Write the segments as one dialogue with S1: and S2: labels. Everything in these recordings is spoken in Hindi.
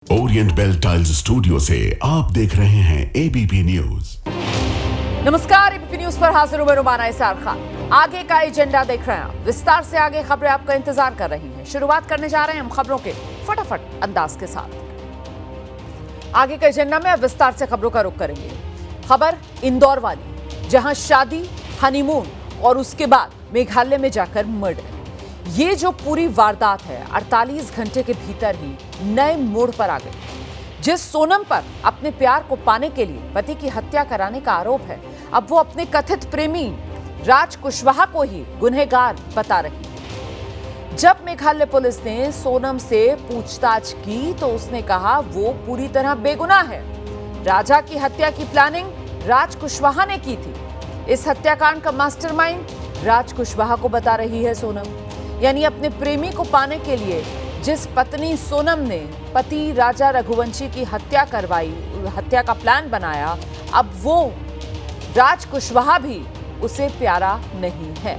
S1: ओरिएंट बेल टाइल्स स्टूडियो से आप देख रहे हैं एबीपी न्यूज।
S2: नमस्कार, एबीपी न्यूज पर हाजिर हूं मैं रुमाना इसार खान। आगे का एजेंडा देख रहे हैं आप। विस्तार से आगे खबरें आपका इंतजार कर रही हैं। शुरुआत करने जा रहे हैं हम खबरों के फटाफट अंदाज के साथ। आगे का एजेंडा में अब विस्तार से खबरों का रुख करेंगे। खबर इंदौर वाली, जहां शादी, हनीमून और उसके बाद मेघालय में जाकर मर्डर। ये जो पूरी वारदात है 48 घंटे के भीतर ही नए मोड़ पर आ गई। जिस सोनम पर अपने प्यार को पाने के लिए पति की हत्या कराने का आरोप है, अब वो अपने कथित प्रेमी राज कुशवाहा को ही गुनहगार बता रही है। जब मेघालय पुलिस ने सोनम से पूछताछ की तो उसने कहा वो पूरी तरह बेगुनाह है। राजा की हत्या की प्लानिंग राज कुशवाहा ने की थी। इस हत्याकांड का मास्टरमाइंड राज कुशवाहा को बता रही है सोनम। यानी अपने प्रेमी को पाने के लिए जिस पत्नी सोनम ने पति राजा रघुवंशी की हत्या करवाई, हत्या का प्लान बनाया, अब वो राज कुशवाहा भी उसे प्यारा नहीं है।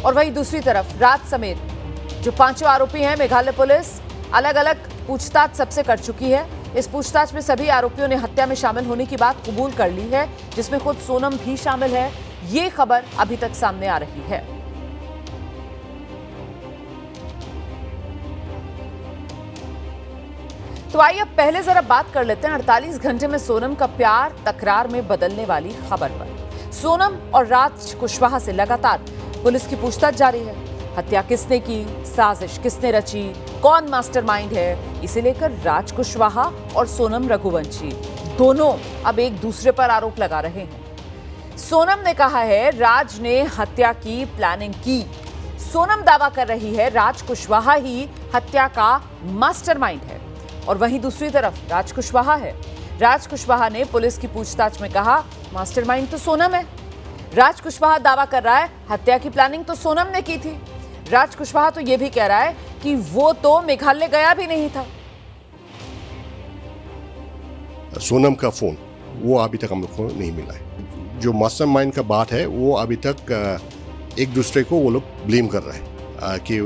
S2: और वहीं दूसरी तरफ राज समेत जो पांचों आरोपी हैं, मेघालय पुलिस अलग अलग पूछताछ सबसे कर चुकी है। इस पूछताछ में सभी आरोपियों ने हत्या में शामिल होने की बात कबूल कर ली है, जिसमें खुद सोनम भी शामिल है। ये खबर अभी तक सामने आ रही है। तो आइए अब पहले जरा बात कर लेते हैं 48 घंटे में सोनम का प्यार तकरार में बदलने वाली खबर पर। सोनम और राज कुशवाहा से लगातार पुलिस की पूछताछ जारी है। हत्या किसने की, साजिश किसने रची, कौन मास्टरमाइंड है, इसे लेकर राज कुशवाहा और सोनम रघुवंशी दोनों अब एक दूसरे पर आरोप लगा रहे हैं। सोनम ने कहा है राज ने हत्या की प्लानिंग की। सोनम दावा कर रही है राज कुशवाहा ही हत्या का मास्टरमाइंड है। और वहीं दूसरी तरफ राज कुशवाहा है। राज कुशवाहा ने पुलिस की पूछताछ में कहा मास्टरमाइंड तो सोनम है। राज कुशवाहा दावा कर रहा है हत्या की प्लानिंग तो सोनम ने की थी। राज कुशवाहा तो यह भी कह रहा है कि वो तो मेघालय गया भी नहीं था।
S3: सोनम का फोन वो अभी तक हम लोग को नहीं मिला है। जो मास्टरमाइंड का बात है वो अभी तक एक दूसरे को वो लोग ब्लेम कर रहे हैं कि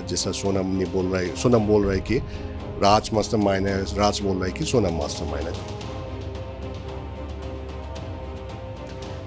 S3: जैसा सोनम बोल रहा है कि राज मास्टरमाइंड है, राज बोल रहा है कि सोनम मास्टरमाइंड है।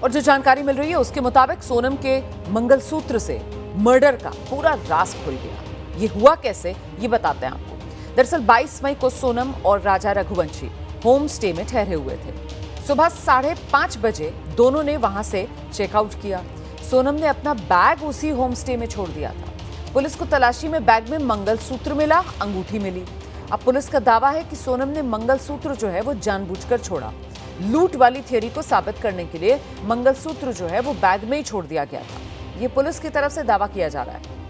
S2: और जो जानकारी मिल रही है उसके मुताबिक सोनम के मंगलसूत्र से मर्डर का पूरा राज खुल गया। ये हुआ कैसे, ये बताते हैं आपको। दरअसल 22 मई को सोनम और राजा रघुवंशी होम स्टे में ठहरे हुए थे। सुबह 5:30 बजे दोनों ने वहां से चेकआउट किया। सोनम ने अपना बैग उसी होम स्टे में छोड़ दिया था। पुलिस को तलाशी में बैग में मंगलसूत्र मिला, अंगूठी मिली। अब पुलिस का दावा है कि सोनम ने मंगलसूत्र जो है वो जानबूझकर छोड़ा। लूट वाली थियरी को साबित करने के लिए मंगलसूत्र जो है वो बैग में ही छोड़ दिया गया था। ये पुलिस की तरफ से दावा किया जा रहा है।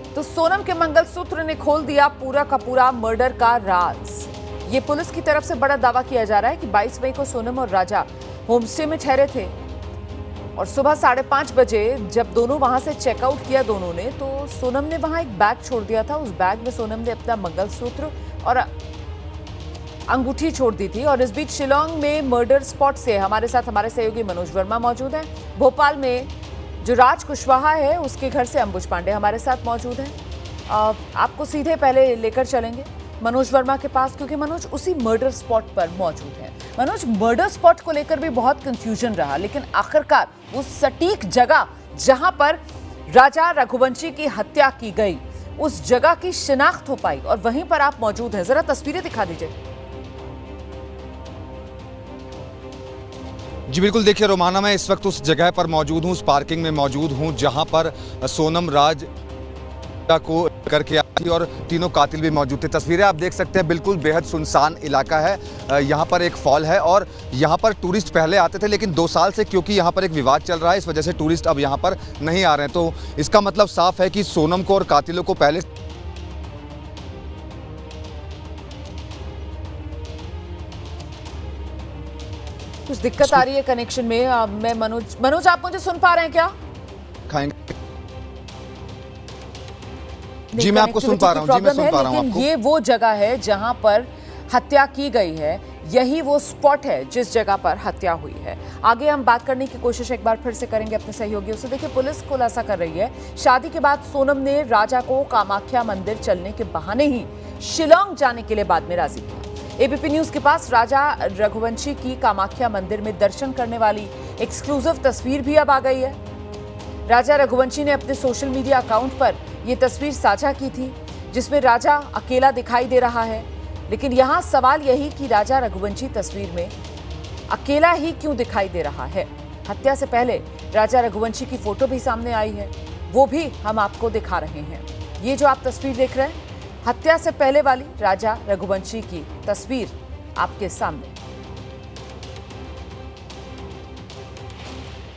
S2: तो सोनम के मंगलसूत्र ने खोल दिया पूरा का पूरा मर्डर का राज। ये पुलिस की तरफ से बड़ा दावा किया जा रहा है कि 22 मई को सोनम और राजा होमस्टे में ठहरे थे और सुबह 5:30 बजे जब दोनों वहां से चेकआउट किया दोनों ने, तो सोनम ने वहां एक बैग छोड़ दिया था। उस बैग में सोनम ने अपना मंगलसूत्र और अंगूठी छोड़ दी थी। और इस बीच शिलोंग में मर्डर स्पॉट से हमारे साथ हमारे सहयोगी मनोज वर्मा मौजूद हैं। भोपाल में जो राज कुशवाहा है उसके घर से अंबुज पांडे हमारे साथ मौजूद हैं। आपको सीधे पहले लेकर चलेंगे मनोज वर्मा के पास, क्योंकि मनोज उसी मर्डर स्पॉट पर मौजूद है। मनोज, मर्डर स्पॉट को लेकर भी बहुत कंफ्यूजन रहा, लेकिन आखिरकार वो सटीक जगह जहां पर राजा रघुवंशी की हत्या की गई, उस जगह की शिनाख्त हो पाई और वहीं पर आप मौजूद हैं। जरा तस्वीरें दिखा दीजिए।
S4: जी बिल्कुल, देखिए रोमाना, मैं इस वक्त उस जगह पर मौजूद हूँ, उस पार्किंग में मौजूद हूँ जहाँ पर सोनम राज को करके आई थी और तीनों कातिल भी मौजूद थे। तस्वीरें आप देख सकते हैं, बिल्कुल बेहद सुनसान इलाका है। यहाँ पर एक फॉल है और यहाँ पर टूरिस्ट पहले आते थे, लेकिन 2 साल से क्योंकि यहाँ पर एक विवाद चल रहा है, इस वजह से टूरिस्ट अब यहाँ पर नहीं आ रहे हैं। तो इसका मतलब साफ है कि सोनम को और कातिलों को पहले
S2: कुछ दिक्कत आ रही है कनेक्शन में। मैं मनोज आप मुझे सुन पा रहे हैं क्या?
S4: खाएंगे। जी मैं आपको सुन पा रहा हूँ,
S2: लेकिन ये वो जगह है जहां पर हत्या की गई है। यही वो स्पॉट है जिस जगह पर हत्या हुई है। आगे हम बात करने की कोशिश एक बार फिर से करेंगे अपने सहयोगियों से। देखिए, पुलिस खुलासा कर रही है, शादी के बाद सोनम ने राजा को कामाख्या मंदिर चलने के बहाने ही शिलोंग जाने के लिए बाद में राजी किया। एबीपी न्यूज के पास राजा रघुवंशी की कामाख्या मंदिर में दर्शन करने वाली एक्सक्लूसिव तस्वीर भी अब आ गई है। राजा रघुवंशी ने अपने सोशल मीडिया अकाउंट पर यह तस्वीर साझा की थी, जिसमें राजा अकेला दिखाई दे रहा है। लेकिन यहां सवाल यही कि राजा रघुवंशी तस्वीर में अकेला ही क्यों दिखाई दे रहा है। हत्या से पहले राजा रघुवंशी की फोटो भी सामने आई है, वो भी हम आपको दिखा रहे हैं। ये जो आप तस्वीर देख रहे हैं, हत्या से पहले वाली राजा रघुवंशी की तस्वीर आपके सामने।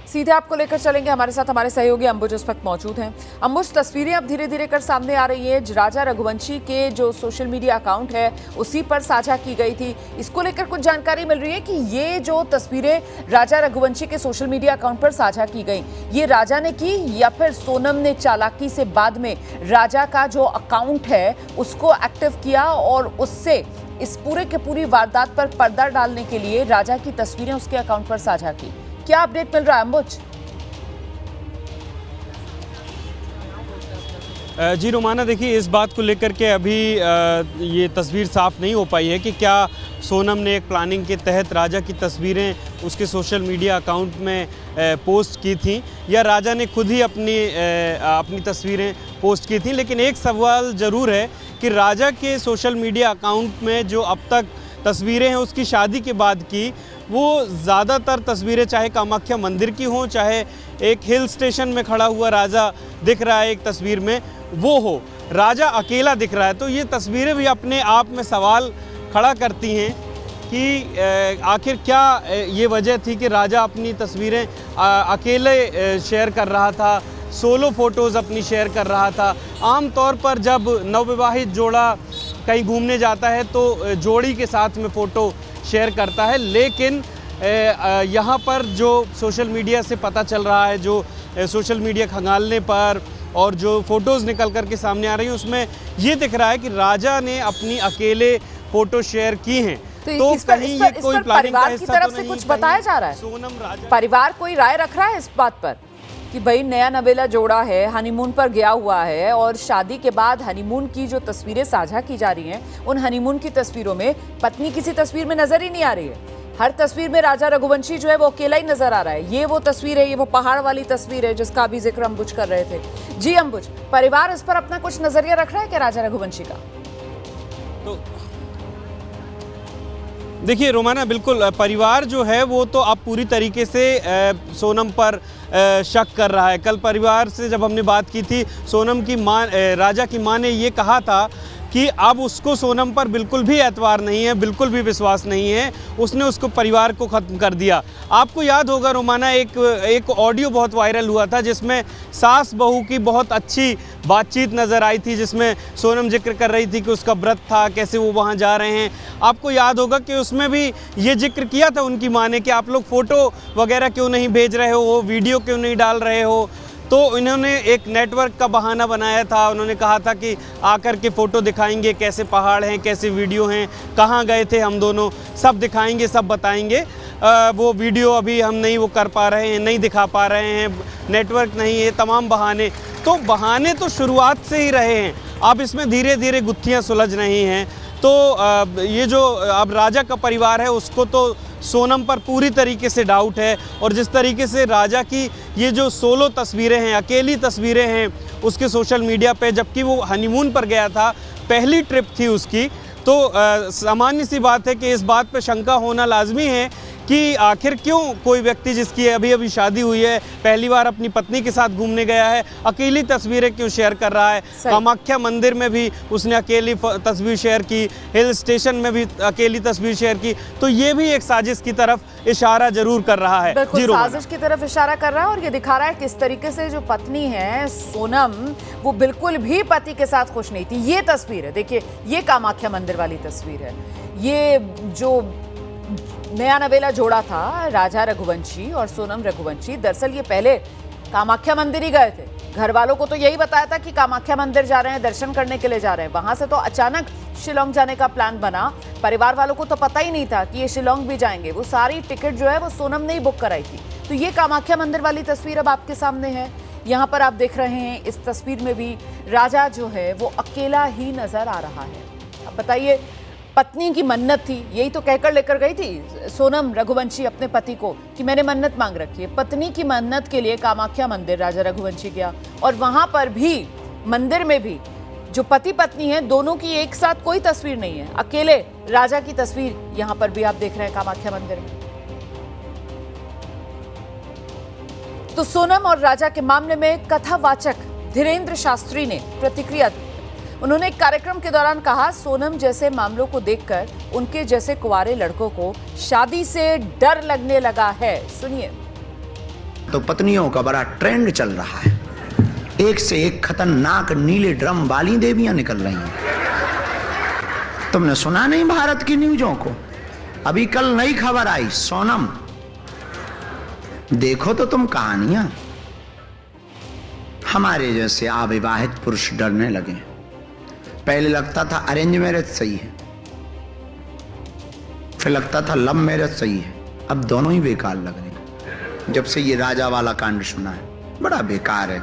S2: सीधे आपको लेकर चलेंगे, हमारे साथ हमारे सहयोगी अंबुज उस वक्त मौजूद हैं। अंबुज, तस्वीरें अब धीरे धीरे कर सामने आ रही है। राजा रघुवंशी के जो सोशल मीडिया अकाउंट है उसी पर साझा की गई थी। इसको लेकर कुछ जानकारी मिल रही है कि ये जो तस्वीरें राजा रघुवंशी के सोशल मीडिया अकाउंट पर साझा की गई, ये राजा ने की या फिर सोनम ने चालाकी से बाद में राजा का जो अकाउंट है उसको एक्टिव किया और उससे इस पूरे के पूरी वारदात पर पर्दा डालने के लिए राजा की तस्वीरें उसके अकाउंट पर साझा की। क्या अपडेट मिल रहा है अंबुज?
S5: जी रोमाना, देखिए, इस बात को लेकर के अभी ये तस्वीर साफ नहीं हो पाई है कि क्या सोनम ने एक प्लानिंग के तहत राजा की तस्वीरें उसके सोशल मीडिया अकाउंट में पोस्ट की थी या राजा ने खुद ही अपनी तस्वीरें पोस्ट की थी। लेकिन एक सवाल ज़रूर है कि राजा के सोशल मीडिया अकाउंट में जो अब तक तस्वीरें हैं उसकी शादी के बाद की, वो ज़्यादातर तस्वीरें चाहे कामाख्या मंदिर की हों, चाहे एक हिल स्टेशन में खड़ा हुआ राजा दिख रहा है एक तस्वीर में, वो हो, राजा अकेला दिख रहा है। तो ये तस्वीरें भी अपने आप में सवाल खड़ा करती हैं कि आखिर क्या ये वजह थी कि राजा अपनी तस्वीरें अकेले शेयर कर रहा था, सोलो फ़ोटोज़ अपनी शेयर कर रहा था। आम तौर पर जब नवविवाहित जोड़ा कहीं घूमने जाता है तो जोड़ी के साथ में फ़ोटो शेयर करता है, लेकिन यहाँ पर जो सोशल मीडिया से पता चल रहा है, जो सोशल मीडिया खंगालने पर और जो फ़ोटोज़ निकल कर के सामने आ रही हैं, उसमें ये दिख रहा है कि राजा ने अपनी अकेले फ़ोटो शेयर की हैं।
S2: तो कहीं ये कोई परिवार की तरफ से कुछ बताया जा रहा है?
S5: सोनम राजा
S2: परिवार कोई राय रख रहा है इस बात पर कि भाई नया नवेला जोड़ा है, हनीमून पर गया हुआ है और शादी के बाद हनीमून की जो तस्वीरें साझा की जा रही हैं, उन हनीमून की तस्वीरों में पत्नी किसी तस्वीर में नजर ही नहीं आ रही है। हर तस्वीर में राजा रघुवंशी जो है वो अकेला ही नजर आ रहा है। ये वो तस्वीर है, ये वो पहाड़ वाली तस्वीर है जिसका अभी जिक्र अंबुज कर रहे थे। जी अंबुज, परिवार इस पर अपना कुछ नजरिया रख रहा है क्या राजा रघुवंशी का?
S5: तो देखिए रोमाना, बिल्कुल परिवार जो है वो तो अब पूरी तरीके से सोनम पर शक कर रहा है। कल परिवार से जब हमने बात की थी, सोनम की माँ, राजा की माँ ने ये कहा था कि अब उसको सोनम पर बिल्कुल भी एतबार नहीं है, बिल्कुल भी विश्वास नहीं है, उसने उसको परिवार को ख़त्म कर दिया। आपको याद होगा रोमाना, एक ऑडियो बहुत वायरल हुआ था जिसमें सास बहू की बहुत अच्छी बातचीत नज़र आई थी, जिसमें सोनम जिक्र कर रही थी कि उसका व्रत था, कैसे वो वहाँ जा रहे हैं। आपको याद होगा कि उसमें भी ये जिक्र किया था उनकी माँ ने कि आप लोग फ़ोटो वगैरह क्यों नहीं भेज रहे हो, वीडियो क्यों नहीं डाल रहे हो। तो इन्होंने एक नेटवर्क का बहाना बनाया था। उन्होंने कहा था कि आकर के फ़ोटो दिखाएंगे, कैसे पहाड़ हैं, कैसे वीडियो हैं, कहाँ गए थे हम दोनों, सब दिखाएंगे, सब बताएंगे। वो वीडियो अभी हम नहीं वो कर पा रहे हैं, नहीं दिखा पा रहे हैं, नेटवर्क नहीं है, तमाम बहाने। तो बहाने तो शुरुआत से ही रहे हैं, अब इसमें धीरे धीरे गुत्थियाँ सुलझ रही हैं। तो ये जो अब राजा का परिवार है उसको तो सोनम पर पूरी तरीके से डाउट है। और जिस तरीके से राजा की ये जो सोलो तस्वीरें हैं, अकेली तस्वीरें हैं उसके सोशल मीडिया पे, जबकि वो हनीमून पर गया था, पहली ट्रिप थी उसकी, तो सामान्य सी बात है कि इस बात पे शंका होना लाजमी है कि आखिर क्यों कोई व्यक्ति जिसकी अभी अभी शादी हुई है, पहली बार अपनी पत्नी के साथ घूमने गया है, अकेली तस्वीरें क्यों शेयर कर रहा है। कामाख्या मंदिर में भी उसने अकेली तस्वीर शेयर की, हिल स्टेशन में भी अकेली तस्वीर शेयर की। तो ये भी एक साजिश की तरफ इशारा जरूर कर रहा है।
S2: बिल्कुल साजिश की तरफ इशारा कर रहा है और ये दिखा रहा है किस तरीके से जो पत्नी है सोनम, वो बिल्कुल भी पति के साथ खुश नहीं थी। ये तस्वीर है, देखिए, ये कामाख्या मंदिर वाली तस्वीर है। ये जो नया नवेला जोड़ा था राजा रघुवंशी और सोनम रघुवंशी, दरअसल ये पहले कामाख्या मंदिर ही गए थे। घर वालों को तो यही बताया था कि कामाख्या मंदिर जा रहे हैं, दर्शन करने के लिए जा रहे हैं। वहां से तो अचानक शिलोंग जाने का प्लान बना। परिवार वालों को तो पता ही नहीं था कि ये शिलोंग भी जाएंगे। वो सारी टिकट जो है वो सोनम ने ही बुक कराई थी। तो ये कामाख्या मंदिर वाली तस्वीर अब आपके सामने है। यहाँ पर आप देख रहे हैं, इस तस्वीर में भी राजा जो है वो अकेला ही नजर आ रहा है। अब बताइए, पत्नी की मन्नत थी, यही तो कहकर लेकर गई थी सोनम रघुवंशी अपने पति को कि मैंने मन्नत मांग रखी है। पत्नी की मन्नत के लिए कामाख्या मंदिर राजा रघुवंशी गया और वहां पर भी मंदिर में भी जो पति पत्नी है दोनों की एक साथ कोई तस्वीर नहीं है। अकेले राजा की तस्वीर यहां पर भी आप देख रहे हैं कामाख्या मंदिर में। तो सोनम और राजा के मामले में कथावाचक धीरेन्द्र शास्त्री ने प्रतिक्रिया दी। उन्होंने एक कार्यक्रम के दौरान कहा, सोनम जैसे मामलों को देखकर उनके जैसे कुंवारे लड़कों को शादी से डर लगने लगा है। सुनिए।
S6: तो पत्नियों का बड़ा ट्रेंड चल रहा है, एक से एक खतरनाक नीले ड्रम वाली देवियां निकल रही हैं। तुमने सुना नहीं भारत की न्यूज़ों को? अभी कल नई खबर आई, सोनम देखो तो तुम कहानियां। हमारे जैसे अविवाहित पुरुष डरने लगे। पहले लगता था अरेंज मैरिज सही है, फिर लगता था लव मैरिज सही है, अब दोनों ही बेकार लग रहे हैं। जब से ये राजा वाला कांड सुना है, बड़ा बेकार है।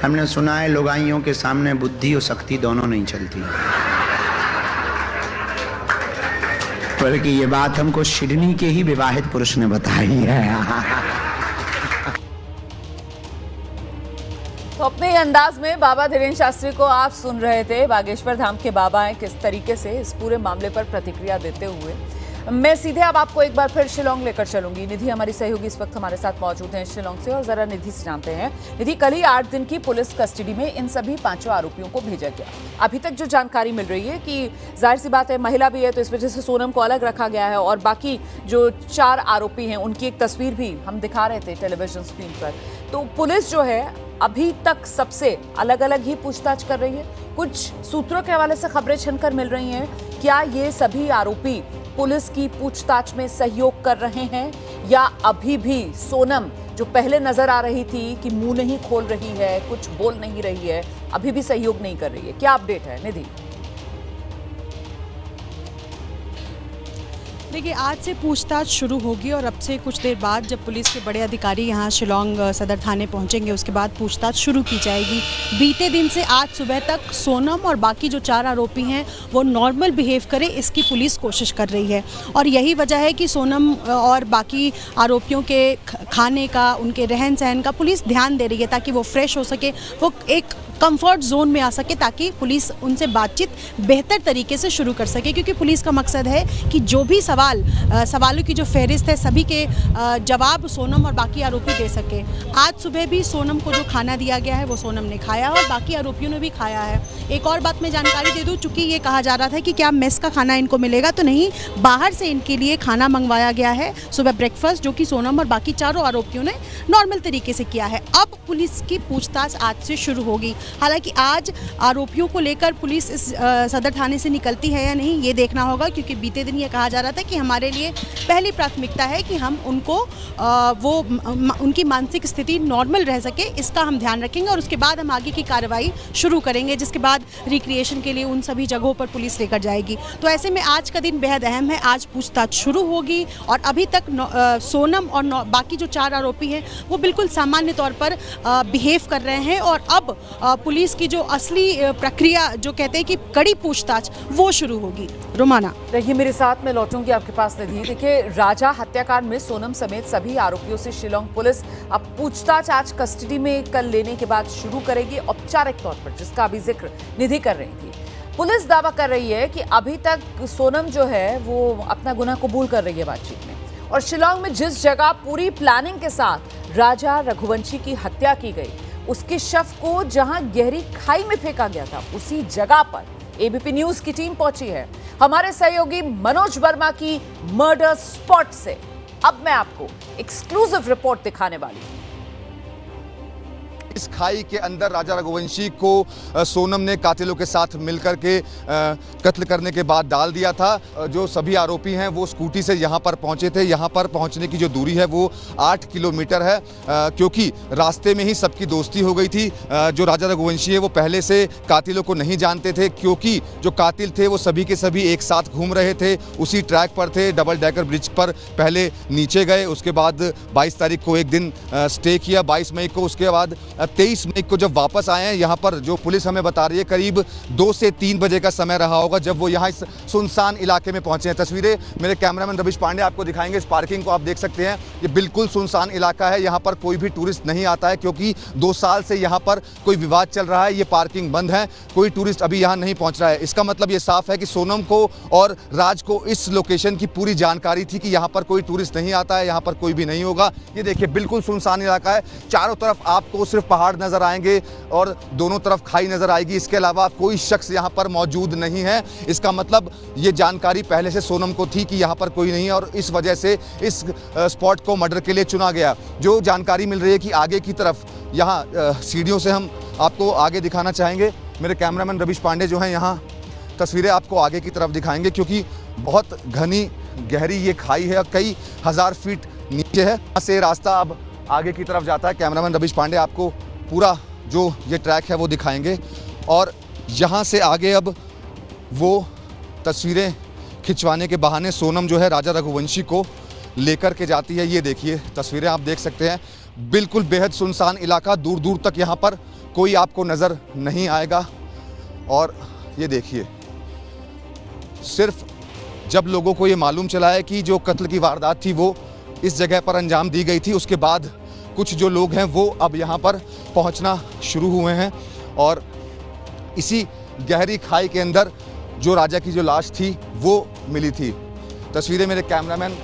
S6: हमने सुना है लुगाइयों के सामने बुद्धि और शक्ति दोनों नहीं चलती। बल्कि ये बात हमको सिडनी के ही विवाहित पुरुष ने बताई है।
S2: तो अपने ही अंदाज में बाबा धीरेन्द्र शास्त्री को आप सुन रहे थे। बागेश्वर धाम के बाबा हैं, किस तरीके से इस पूरे मामले पर प्रतिक्रिया देते हुए। मैं सीधे अब आपको एक बार फिर शिलोंग लेकर चलूंगी। निधि हमारी सहयोगी इस वक्त हमारे साथ मौजूद हैं शिलोंग से, और जरा निधि से जानते हैं। निधि, कल ही 8 दिन की पुलिस कस्टडी में इन सभी 5 आरोपियों को भेजा गया। अभी तक जो जानकारी मिल रही है कि जाहिर सी बात है महिला भी है, तो इस वजह से सोनम को अलग रखा गया है, और बाकी जो 4 आरोपी हैं उनकी एक तस्वीर भी हम दिखा रहे थे टेलीविजन स्क्रीन पर। तो पुलिस जो है अभी तक सबसे अलग अलग ही पूछताछ कर रही है। कुछ सूत्रों के हवाले से खबरें छनकर मिल रही हैं, क्या ये सभी आरोपी पुलिस की पूछताछ में सहयोग कर रहे हैं, या अभी भी सोनम जो पहले नजर आ रही थी कि मुंह नहीं खोल रही है, कुछ बोल नहीं रही है, अभी भी सहयोग नहीं कर रही है? क्या अपडेट है निधि?
S7: देखिए, आज से पूछताछ शुरू होगी और अब से कुछ देर बाद जब पुलिस के बड़े अधिकारी यहाँ शिलोंग सदर थाने पहुँचेंगे, उसके बाद पूछताछ शुरू की जाएगी। बीते दिन से आज सुबह तक सोनम और बाकी जो 4 आरोपी हैं वो नॉर्मल बिहेव करें, इसकी पुलिस कोशिश कर रही है। और यही वजह है कि सोनम और बाकी आरोपियों के खाने का, उनके रहन सहन का पुलिस ध्यान दे रही है, ताकि वो फ्रेश हो सके, वो एक कंफर्ट जोन में आ सके, ताकि पुलिस उनसे बातचीत बेहतर तरीके से शुरू कर सके। क्योंकि पुलिस का मकसद है कि जो भी सवालों की जो फहरिस्त है, सभी के जवाब सोनम और बाकी आरोपी दे सके। आज सुबह भी सोनम को जो खाना दिया गया है वो सोनम ने खाया और बाकी आरोपियों ने भी खाया है। एक और बात मैं जानकारी दे दूं, चूँकि ये कहा जा रहा था कि क्या मेस का खाना इनको मिलेगा, तो नहीं, बाहर से इनके लिए खाना मंगवाया गया है सुबह ब्रेकफास्ट, जो कि सोनम और बाकी 4 आरोपियों ने नॉर्मल तरीके से किया है। अब पुलिस की पूछताछ आज से शुरू होगी। हालांकि आज आरोपियों को लेकर पुलिस इस सदर थाने से निकलती है या नहीं, ये देखना होगा, क्योंकि बीते दिन ये कहा जा रहा था कि हमारे लिए पहली प्राथमिकता है कि हम उनको उनकी मानसिक स्थिति नॉर्मल रह सके, इसका हम ध्यान रखेंगे और उसके बाद हम आगे की कार्रवाई शुरू करेंगे, जिसके बाद रिक्रिएशन के लिए उन सभी जगहों पर पुलिस लेकर जाएगी। तो ऐसे में आज का दिन बेहद अहम है। आज पूछताछ शुरू होगी और अभी तक सोनम और बाकी जो 4 आरोपी हैं वो बिल्कुल सामान्य तौर पर बिहेव कर रहे हैं, और अब पुलिस की जो असली प्रक्रिया, जो कहते हैं कि कड़ी पूछताछ, वो शुरू होगी। रोमाना
S2: रहिए मेरे साथ, मैं लौटूंगी आपके पास निधि। देखिए, राजा हत्याकांड में सोनम समेत सभी आरोपियों से शिलोंग पुलिस अब पूछताछ आज कस्टडी में कल लेने के बाद शुरू करेगी, औपचारिक तौर पर, जिसका अभी जिक्र निधि कर रही थी। पुलिस दावा कर रही है कि अभी तक सोनम जो है वो अपना गुनाह कबूल कर रही है बातचीत में, और शिलोंग में जिस जगह पूरी प्लानिंग के साथ राजा रघुवंशी की हत्या की गई, उसके शव को जहां गहरी खाई में फेंका गया था, उसी जगह पर एबीपी न्यूज की टीम पहुंची है हमारे सहयोगी मनोज वर्मा की मर्डर स्पॉट से। अब मैं आपको एक्सक्लूसिव रिपोर्ट दिखाने वाली हूं।
S4: इस खाई के अंदर राजा रघुवंशी को सोनम ने कातिलों के साथ मिलकर के कत्ल करने के बाद डाल दिया था। जो सभी आरोपी हैं वो स्कूटी से यहाँ पर पहुँचे थे। यहाँ पर पहुँचने की जो दूरी है वो 8 किलोमीटर है, क्योंकि रास्ते में ही सबकी दोस्ती हो गई थी। जो राजा रघुवंशी है वो पहले से कातिलों को नहीं जानते थे, क्योंकि जो कातिल थे वो सभी के सभी एक साथ घूम रहे थे, उसी ट्रैक पर थे। डबल डेकर ब्रिज पर पहले नीचे गए, उसके बाद 22 तारीख को एक दिन स्टे किया, 22 मई को। उसके बाद 23 मई को जब वापस आए हैं यहाँ पर, जो पुलिस हमें बता रही है करीब 2 से 3 बजे का समय रहा होगा जब वो यहाँ इस सुनसान इलाके में पहुंचे हैं। तस्वीरें मेरे कैमरामैन रविश पांडे आपको दिखाएंगे। इस पार्किंग को आप देख सकते हैं, ये बिल्कुल सुनसान इलाका है। यहाँ पर कोई भी टूरिस्ट नहीं आता है, क्योंकि 2 साल से यहाँ पर कोई विवाद चल रहा है। ये पार्किंग बंद है, कोई टूरिस्ट अभी यहाँ नहीं पहुँच रहा है। इसका मतलब ये साफ है कि सोनम को और राज को इस लोकेशन की पूरी जानकारी थी कि यहाँ पर कोई टूरिस्ट नहीं आता है, यहाँ पर कोई भी नहीं होगा। ये देखिए बिल्कुल सुनसान इलाका है, चारों तरफ आपको सिर्फ पहाड़ नजर आएंगे और दोनों तरफ खाई नजर आएगी। इसके अलावा कोई शख्स यहाँ पर मौजूद नहीं है। इसका मतलब ये जानकारी पहले से सोनम को थी कि यहाँ पर कोई नहीं है और इस वजह से इस स्पॉट को मर्डर के लिए चुना गया। जो जानकारी मिल रही है कि आगे की तरफ यहाँ सीढ़ियों से हम आपको आगे दिखाना चाहेंगे। मेरे कैमरामैन रविश पांडे जो हैं यहाँ तस्वीरें आपको आगे की तरफ दिखाएंगे, क्योंकि बहुत घनी गहरी ये खाई है, कई हज़ार फीट नीचे है। यहाँ से रास्ता अब आगे की तरफ जाता है। कैमरामैन रविश पांडे आपको पूरा जो ये ट्रैक है वो दिखाएंगे और यहाँ से आगे अब वो तस्वीरें खिंचवाने के बहाने सोनम जो है राजा रघुवंशी को लेकर के जाती है। ये देखिए तस्वीरें आप देख सकते हैं, बिल्कुल बेहद सुनसान इलाका, दूर दूर तक यहाँ पर कोई आपको नज़र नहीं आएगा। और ये देखिए, सिर्फ जब लोगों को ये मालूम चला है कि जो कत्ल की वारदात थी वो इस जगह पर अंजाम दी गई थी, उसके बाद कुछ जो लोग हैं वो अब यहाँ पर पहुँचना शुरू हुए हैं। और इसी गहरी खाई के अंदर जो राजा की जो लाश थी वो मिली थी। तस्वीरें मेरे कैमरामैन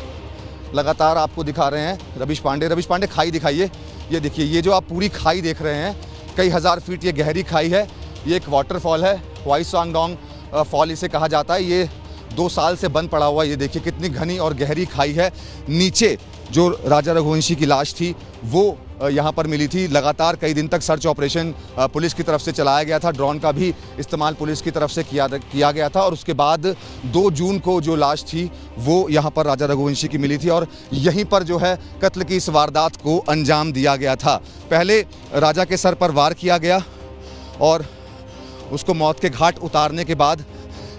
S4: लगातार आपको दिखा रहे हैं। रविश पांडे खाई दिखाइए। ये देखिए, ये जो आप पूरी खाई देख रहे हैं, कई हज़ार फीट ये गहरी खाई है। ये एक वाटरफॉल है, वाईसांगडोंग फॉल इसे कहा जाता है। ये 2 साल से बंद पड़ा हुआ। ये देखिए कितनी घनी और गहरी खाई है। नीचे जो राजा रघुवंशी की लाश थी वो यहाँ पर मिली थी। लगातार कई दिन तक सर्च ऑपरेशन पुलिस की तरफ से चलाया गया था, ड्रोन का भी इस्तेमाल पुलिस की तरफ से किया गया था। और उसके बाद 2 जून को जो लाश थी वो यहाँ पर राजा रघुवंशी की मिली थी और यहीं पर जो है कत्ल की इस वारदात को अंजाम दिया गया था। पहले राजा के सर पर वार किया गया और उसको मौत के घाट उतारने के बाद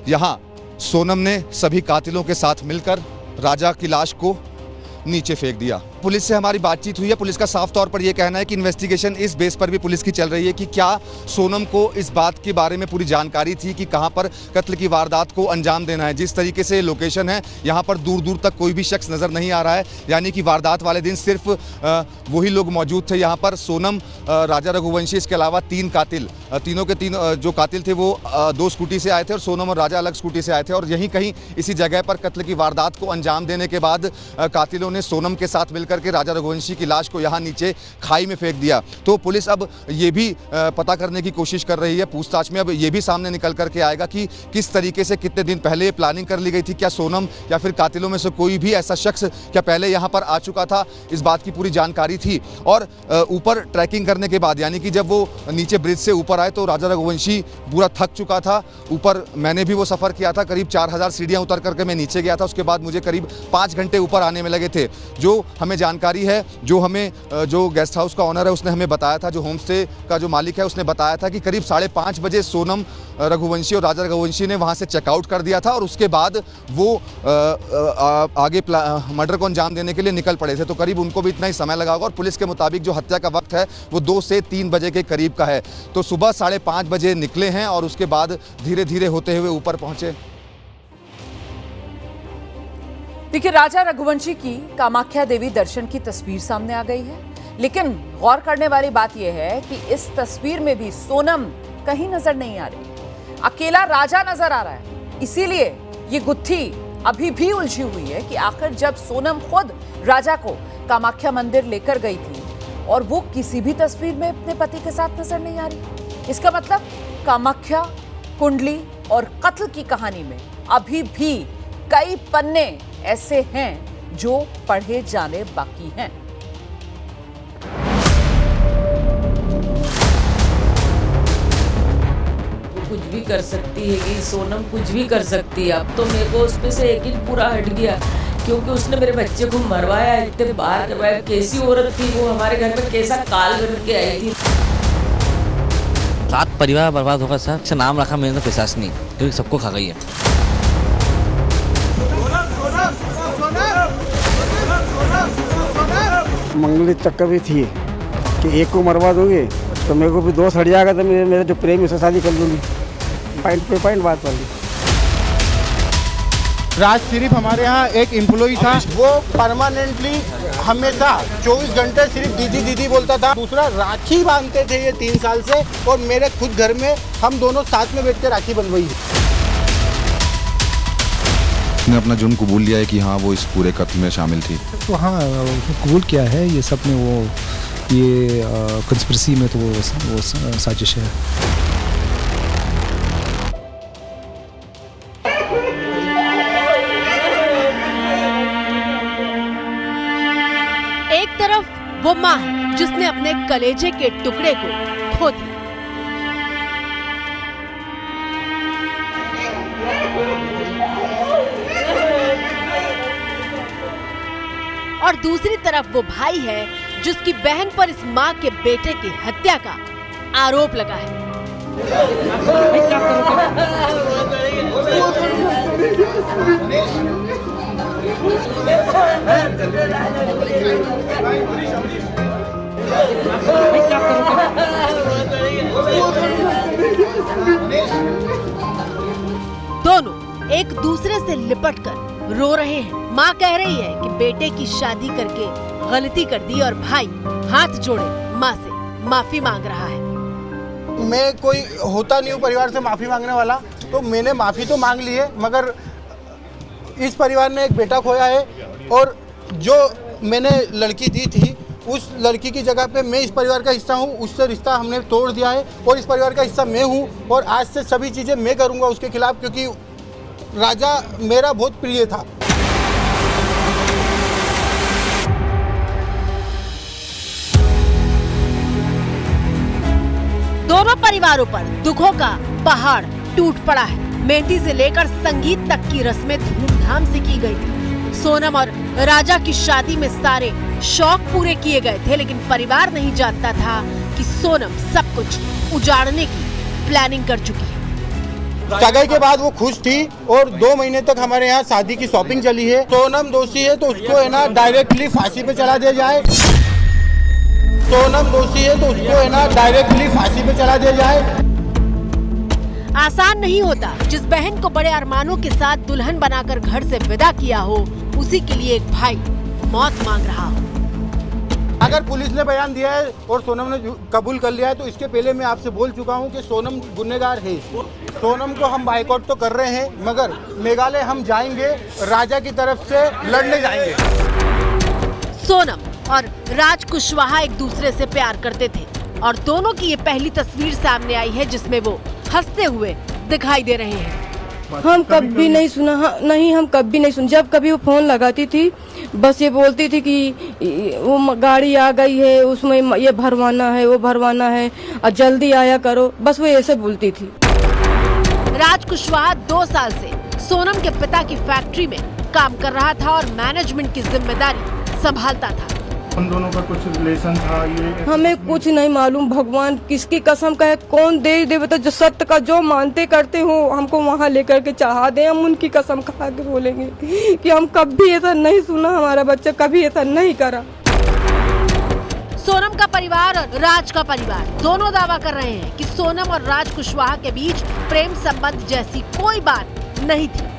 S4: यहाँ सोनम ने सभी कातिलों के साथ मिलकर राजा की लाश को नीचे फेंक दिया। पुलिस से हमारी बातचीत हुई है। पुलिस का साफ तौर पर यह कहना है कि इन्वेस्टिगेशन इस बेस पर भी पुलिस की चल रही है कि क्या सोनम को इस बात के बारे में पूरी जानकारी थी कि कहां पर कत्ल की वारदात को अंजाम देना है। जिस तरीके से लोकेशन है, यहां पर दूर दूर तक कोई भी शख्स नज़र नहीं आ रहा है, यानी कि वारदात वाले दिन सिर्फ वही लोग मौजूद थे यहाँ पर, सोनम, राजा रघुवंशी, इसके अलावा 3 कातिल। तीनों के 3 जो कातिल थे वो 2 स्कूटी से आए थे और सोनम और राजा अलग स्कूटी से आए थे। और यहीं कहीं इसी जगह पर कत्ल की वारदात को अंजाम देने के बाद कातिलों ने सोनम के साथ मिलकर के राजा रघुवंशी की लाश को यहाँ नीचे खाई में फेंक दिया। तो पुलिस अब ये भी पता करने की कोशिश कर रही है। पूछताछ में अब ये भी सामने निकल करके आएगा कि किस तरीके से कितने दिन पहले ये प्लानिंग कर ली गई थी। क्या सोनम या फिर कातिलों में से कोई भी ऐसा शख्स क्या पहले यहाँ पर आ चुका था, इस बात की पूरी जानकारी थी। और ऊपर ट्रैकिंग करने के बाद, यानी कि जब वो नीचे ब्रिज से ऊपर आए तो राजा रघुवंशी पूरा थक चुका था। ऊपर मैंने भी वो सफ़र किया था, करीब 4000 सीढ़ियाँ उतर करके मैं नीचे गया था। उसके बाद मुझे करीब 5 घंटे ऊपर आने में लगे थे। जो हमें जानकारी है, जो हमें जो गेस्ट हाउस का ऑनर है उसने हमें बताया था, जो होम स्टे का जो मालिक है उसने बताया था कि करीब 5:30 बजे सोनम रघुवंशी और राजा रघुवंशी ने वहाँ से चेकआउट कर दिया था और उसके बाद वो आगे मर्डर को अंजाम देने के लिए निकल पड़े थे। तो करीब उनको भी इतना ही समय लगा होगा। और पुलिस के मुताबिक जो हत्या का वक्त है वो 2 से 3 बजे के करीब का है। तो सुबह 5:30 बजे निकले हैं और उसके बाद धीरे धीरे होते हुए ऊपर पहुँचे।
S2: देखिए, राजा रघुवंशी की कामाख्या देवी दर्शन की तस्वीर सामने आ गई है, लेकिन गौर करने वाली बात यह है कि इस तस्वीर में भी सोनम कहीं नजर नहीं आ रही, अकेला राजा नजर आ रहा है। इसीलिए ये गुत्थी अभी भी उलझी हुई है कि आखिर जब सोनम खुद राजा को कामाख्या मंदिर लेकर गई थी और वो किसी भी तस्वीर में अपने पति के साथ नजर नहीं आ रही, इसका मतलब कामाख्या, कुंडली और कत्ल की कहानी में अभी भी कई पन्ने ऐसे हैं जो पढ़े जाने बाकी हैं।
S8: भी कर सकती है कि सोनम कुछ भी कर सकती है। अब तो मेरे को उस पे से यकीन पूरा हट गया, क्योंकि उसने मेरे बच्चे को मरवाया, इतने बार करवाया। कैसी औरत थी वो, हमारे घर में कैसा काल बन के आई थी।
S9: 7 परिवार बर्बाद होगा सर। अच्छा नाम रखा मैंने तो पिशाचनी, क्योंकि सबको खा गई है।
S10: मंगली चक्कर भी थी कि एक को मरवा दोगे तो मेरे को भी दोस्त हट जाएगा, तो मेरा जो प्रेम उससे शादी कर लूँगी। पॉइंट पे पॉइंट बात वाली।
S11: राज सिर्फ हमारे यहाँ एक एम्प्लॉई था, वो परमानेंटली हमेशा 24 घंटे सिर्फ दीदी दीदी बोलता था। दूसरा राखी बांधते थे ये 3 साल से, और मेरे खुद घर में हम दोनों साथ में बैठ के राखी बंधवाई है।
S12: उसने अपना जुर्म कबूल लिया है कि हाँ वो इस पूरे कत्ल में शामिल थी।
S13: तो हाँ उसने कबूल किया है ये सब में, वो ये कंस्पिरेसी में तो वो साजिश है।
S14: एक तरफ वो माँ है जिसने अपने कलेजे के टुकड़े को खो दिया, और दूसरी तरफ वो भाई है जिसकी बहन पर इस माँ के बेटे की हत्या का आरोप लगा है। दोनों एक दूसरे से लिपटकर रो रहे हैं। माँ कह रही है कि बेटे की शादी करके गलती कर दी, और भाई हाथ जोड़े माँ से माफी मांग रहा है।
S11: मैं कोई होता नहीं हूँ परिवार से माफी मांगने वाला, तो मैंने माफी तो मांग ली है, मगर इस परिवार ने एक बेटा खोया है, और जो मैंने लड़की दी थी उस लड़की की जगह पे मैं इस परिवार का हिस्सा हूँ, उससे रिश्ता हमने तोड़ दिया है, और इस परिवार का हिस्सा मैं हूँ, और आज से सभी चीज़ें मैं करूँगा उसके खिलाफ, क्योंकि राजा मेरा बहुत प्रिय था।
S14: दोनों परिवारों पर दुखों का पहाड़ टूट पड़ा है। मेहंदी से लेकर संगीत तक की रस्में धूमधाम से की गई थी। सोनम और राजा की शादी में सारे शौक पूरे किए गए थे, लेकिन परिवार नहीं जानता था कि सोनम सब कुछ उजाड़ने की प्लानिंग कर चुकी है।
S11: सगाई के बाद वो खुश थी, और 2 महीने तक हमारे यहाँ शादी की शॉपिंग चली है। सोनम दोषी है तो उसको है ना डायरेक्टली फांसी पे चला दिया जाए। सोनम दोषी है तो उसको है ना डायरेक्टली फांसी पे चला दिया जाए।
S14: आसान नहीं होता जिस बहन को बड़े अरमानों के साथ दुल्हन बनाकर घर से विदा किया हो, उसी के लिए एक भाई मौत मांग रहा हो।
S11: अगर पुलिस ने बयान दिया है और सोनम ने कबूल कर लिया है, तो इसके पहले मैं आपसे बोल चुका हूं कि सोनम गुनहगार है। सोनम को हम बाइकआउट तो कर रहे हैं, मगर मेघालय हम जाएंगे, राजा की तरफ से लड़ने जाएंगे।
S14: सोनम और राज कुशवाहा एक दूसरे से प्यार करते थे, और दोनों की ये पहली तस्वीर सामने आई है जिसमें वो हंसते हुए दिखाई दे रहे हैं।
S15: हम कभी नहीं सुना, नहीं हम कभी नहीं सुन। जब कभी वो फोन लगाती थी बस ये बोलती थी कि वो गाड़ी आ गई है, उसमें ये भरवाना है, वो भरवाना है, और जल्दी आया करो, बस वो ऐसे बोलती थी।
S14: राज कुशवाहा 2 साल से सोनम के पिता की फैक्ट्री में काम कर रहा था और मैनेजमेंट की जिम्मेदारी संभालता था।
S16: उन दोनों का कुछ रिलेशन था ये?
S15: हमें कुछ नहीं मालूम, भगवान किसकी कसम का है, कौन दे देवता जो सत्य का जो मानते करते हो हमको वहाँ लेकर के चाहा दे, हम उनकी कसम खा के बोलेंगे कि हम कभी ऐसा नहीं सुना, हमारा बच्चा कभी ऐसा नहीं करा।
S14: सोनम का परिवार और राज का परिवार दोनों दावा कर रहे हैं कि सोनम और राज कुशवाहा के बीच प्रेम संबंध जैसी कोई बात नहीं थी।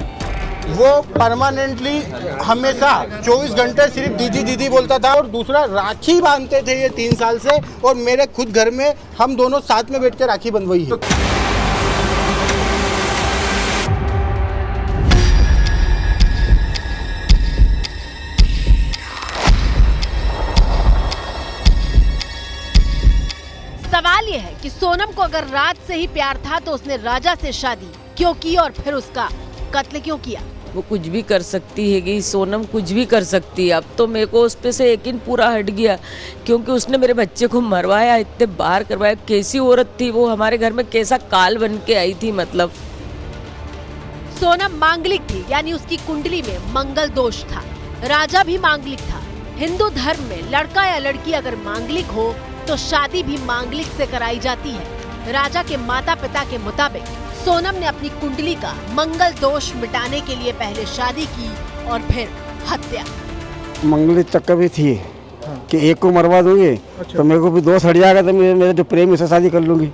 S11: वो परमानेंटली हमेशा 24 घंटे सिर्फ दीदी दीदी बोलता था, और दूसरा राखी बांधते थे ये 3 साल से, और मेरे खुद घर में हम दोनों साथ में बैठ के राखी बंधवाई है।
S14: सवाल ये है कि सोनम को अगर राज से ही प्यार था तो उसने राजा से शादी क्यों की, और फिर उसका कत्ल क्यों किया।
S8: वो कुछ भी कर सकती है कि सोनम कुछ भी कर सकती है। अब तो मेरे को उस पे से यकीन पूरा हट गया, क्योंकि उसने मेरे बच्चे को मरवाया, इतने बार करवाया। कैसी औरत थी वो, हमारे घर में कैसा काल बन के आई थी। मतलब
S14: सोनम मांगलिक थी, यानी उसकी कुंडली में मंगल दोष था। राजा भी मांगलिक था। हिंदू धर्म में लड़का या लड़की अगर मांगलिक हो तो शादी भी मांगलिक से कराई जाती है। राजा के माता पिता के मुताबिक सोनम ने अपनी कुंडली का मंगल दोष मिटाने के लिए पहले शादी की और फिर हत्या।
S10: मंगलिक चक्कर भी थी कि एक को मरवा दूंगी तो मेरे को भी दोस्त हट जाएगा, तो मेरे जो प्रेमी से शादी कर लूंगी।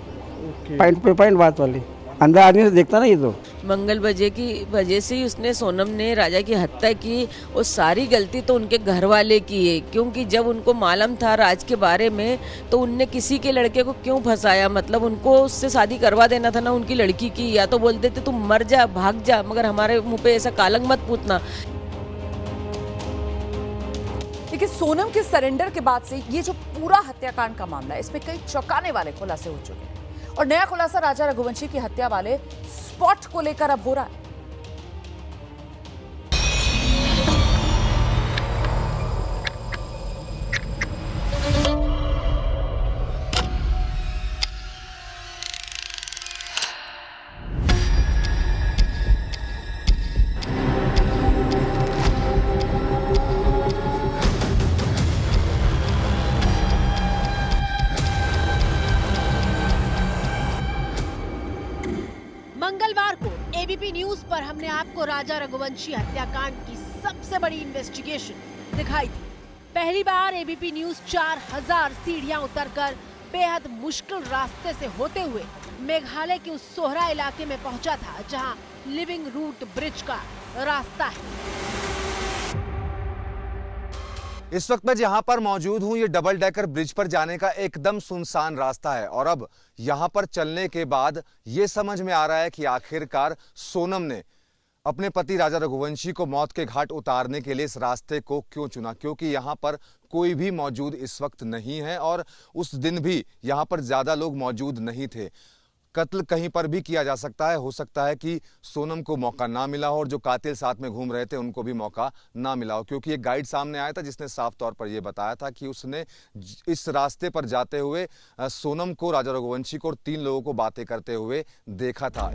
S10: पॉइंट पे पॉइंट बात वाली, अंदर आदमी से देखता ना ये तो।
S8: मंगल की वजह से ही उसने, सोनम ने राजा की हत्या की। वो सारी गलती तो उनके घर वाले की है, क्योंकि जब उनको मालूम था राज के बारे में तो उनने किसी के लड़के को क्यों फंसाया। मतलब उनको उससे शादी करवा देना था ना उनकी लड़की की, या तो बोलते थे तुम मर जा, भाग जा, मगर हमारे मुंह पे ऐसा कालंग मत पूछना।
S2: देखिए, सोनम के सरेंडर के बाद से ये जो पूरा हत्याकांड का मामला है, इसमें कई चौंकाने वाले खुलासे हो चुके हैं और नया खुलासा राजा रघुवंशी की हत्या वाले स्पॉट को लेकर अब हो रहा है।
S14: मंगलवार को एबीपी न्यूज पर हमने आपको राजा रघुवंशी हत्याकांड की सबसे बड़ी इन्वेस्टिगेशन दिखाई थी। पहली बार एबीपी न्यूज 4000 सीढ़ियां उतरकर बेहद मुश्किल रास्ते से होते हुए मेघालय के उस सोहरा इलाके में पहुंचा था जहां लिविंग रूट ब्रिज का रास्ता है।
S4: इस वक्त मैं जहां पर मौजूद हूं, ये डबल डेकर ब्रिज पर जाने का एकदम सुनसान रास्ता है और अब यहां पर चलने के बाद ये समझ में आ रहा है कि आखिरकार सोनम ने अपने पति राजा रघुवंशी को मौत के घाट उतारने के लिए इस रास्ते को क्यों चुना, क्योंकि यहां पर कोई भी मौजूद इस वक्त नहीं है और उस दिन भी यहां पर ज्यादा लोग मौजूद नहीं थे। कत्ल कहीं पर भी किया जा सकता है, हो सकता है कि सोनम को मौका ना मिला हो और जो कातिल साथ में घूम रहे थे उनको भी मौका ना मिला हो, क्योंकि एक गाइड सामने आया था जिसने साफ तौर पर यह बताया था कि उसने इस रास्ते पर जाते हुए सोनम को, राजा रघुवंशी को और 3 लोगों को बातें करते हुए देखा था।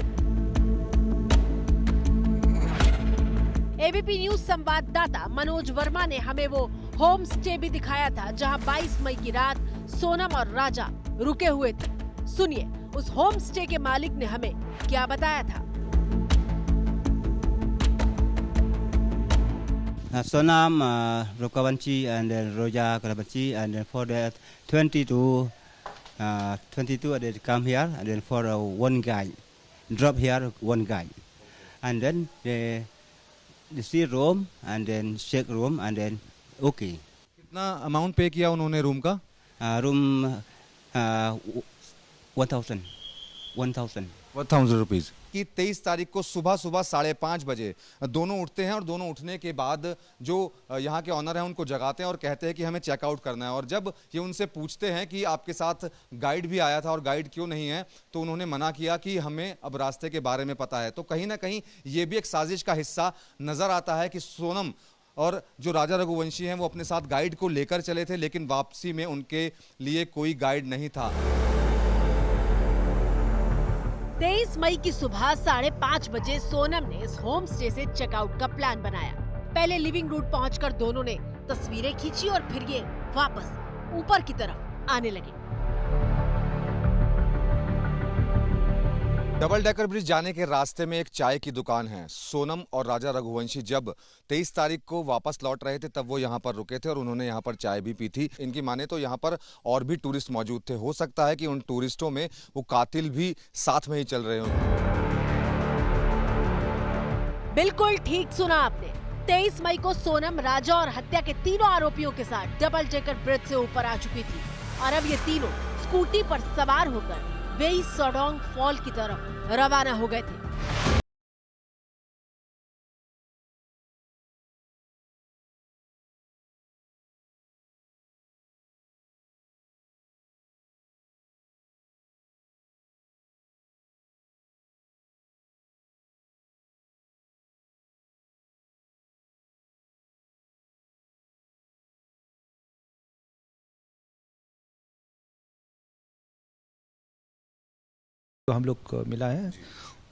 S14: एबीपी न्यूज संवाददाता मनोज वर्मा ने हमें वो होम स्टे भी दिखाया था जहां 22 मई की रात सोनम और राजा रुके हुए थे। सुनिए उस होम स्टे के मालिक ने हमें क्या बताया था।
S17: Sonam Rukhavanshi and then Roja Karabachi, and then for that 22 they come here, and then for one guy drop here one guy, and then they see room and then check room and then okay.
S4: कितना अमाउंट पे किया उन्होंने रूम का?
S17: Room 1000 rupees.
S4: कि 23 तारीख को सुबह 5:30 बजे दोनों उठते हैं और दोनों उठने के बाद जो यहाँ के ऑनर हैं उनको जगाते हैं और कहते हैं कि हमें चेकआउट करना है। और जब ये उनसे पूछते हैं कि आपके साथ गाइड भी आया था और गाइड क्यों नहीं है, तो उन्होंने मना किया कि हमें अब रास्ते के बारे में पता है। तो कहीं ना कहीं ये भी एक साजिश का हिस्सा नजर आता है कि सोनम और जो राजा रघुवंशी हैं वो अपने साथ गाइड को लेकर चले थे, लेकिन वापसी में उनके लिए कोई गाइड नहीं था।
S14: 23 मई की सुबह 5:30 बजे सोनम ने इस होम स्टे से चेकआउट का प्लान बनाया। पहले लिविंग रूट पहुंचकर दोनों ने तस्वीरें खींची और फिर ये वापस ऊपर की तरफ आने लगे।
S4: डबल डेकर ब्रिज जाने के रास्ते में एक चाय की दुकान है। सोनम और राजा रघुवंशी जब 23 तारीख को वापस लौट रहे थे तब वो यहाँ पर रुके थे और उन्होंने यहाँ पर चाय भी पी थी। इनकी माने तो यहाँ पर और भी टूरिस्ट मौजूद थे। हो सकता है कि उन टूरिस्टों में वो कातिल भी साथ में ही चल रहे हों।
S14: बिल्कुल ठीक सुना आपने। 23 मई को सोनम, राजा और हत्या के तीनों आरोपियों के साथ डबल डेकर ब्रिज से ऊपर आ चुकी थी और अब ये तीनों स्कूटी पर सवार होकर वेई सोडोंग फॉल की तरफ रवाना हो गए थे।
S13: तो हम लोग मिला है,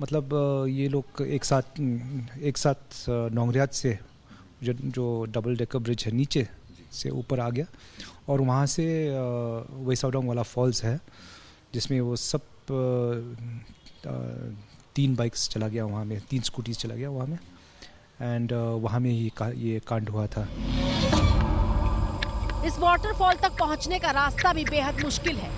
S13: मतलब ये लोग एक साथ नौगरियात से जो डबल डेकर ब्रिज है नीचे से ऊपर आ गया और वहाँ से वेसाउडोंग वाला फॉल्स है जिसमें वो सब 3 बाइक्स चला गया वहाँ में, 3 स्कूटीज चला गया वहाँ में एंड वहाँ में ये कांड हुआ था।
S14: इस वाटरफॉल तक पहुँचने का रास्ता भी बेहद मुश्किल है।